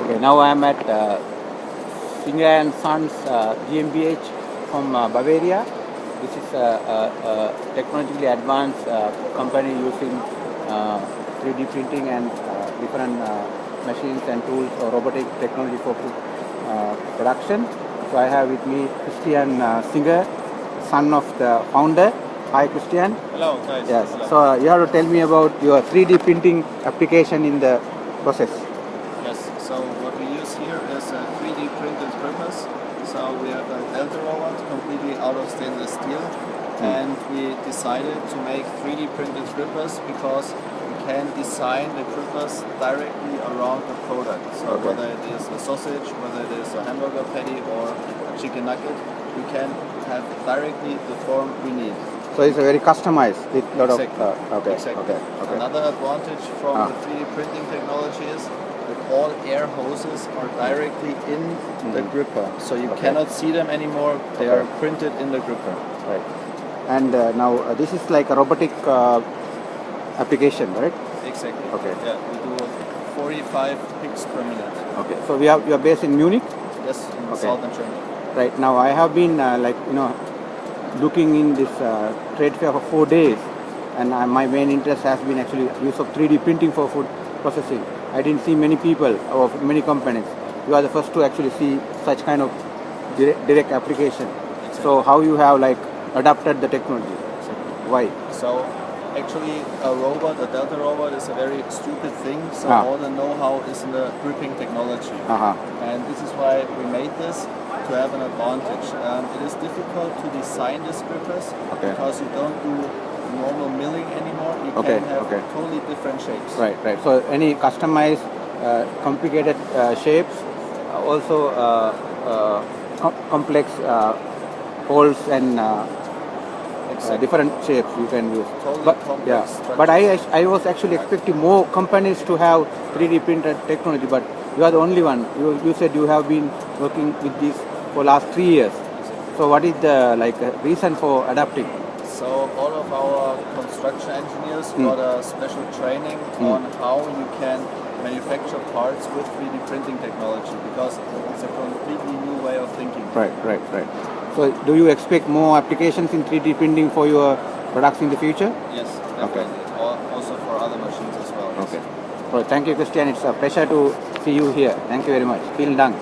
Okay, now I am at Singer & Sons GmbH from Bavaria. This is a technologically advanced company using 3D printing and different machines and tools or robotic technology for food production. So I have with me Christian Singer, son of the founder. Hi Christian. Hello guys. Yes. Hello. So you have to tell me about your 3D printing application in the process. Yes. So what we use here is a 3D printed grippers. So we have a delta robot completely out of stainless steel, and we decided to make 3D printed grippers because we can design the grippers directly around the product. So whether it is a sausage, whether it is a hamburger patty or a chicken nugget, we can have directly the form we need. So it's a very customized with a lot Exactly. of Exactly. Another advantage from the 3D printing technology is that all air hoses are directly in the gripper, so you cannot see them anymore. They are printed in the gripper. Right. And now this is like a robotic application, right? Exactly. Okay. Yeah, we do 45 picks per minute. Okay. So you are based in Munich. Yes, in southern Germany. Right. Now I have been looking in this trade fair for 4 days, and my main interest has been actually use of 3D printing for food processing. I didn't see many people or many companies. You are the first to actually see such kind of direct application. Exactly. So how you have adapted the technology? Exactly. Why? So actually a robot, a delta robot, is a very stupid thing. So all the know-how is in the gripping technology. And this is why we made this, to have an advantage. It is difficult to design these grippers because you don't do normal milling anymore. You can have totally different shapes. Right. So any customized, complicated shapes, also complex holes and different shapes you can use. Totally complex structures. But I was actually expecting more companies to have 3D printed technology, but you are the only one. You said you have been working with this for last 3 years. So what is the reason for adapting? So all of our construction engineers got a special training on how you can manufacture parts with 3D printing technology, because it's a completely new way of thinking. Right. So do you expect more applications in 3D printing for your products in the future? Yes, definitely. Also for other machines as well. Okay. So thank you, Christian. It's a pleasure to see you here. Thank you very much. Vielen Dank.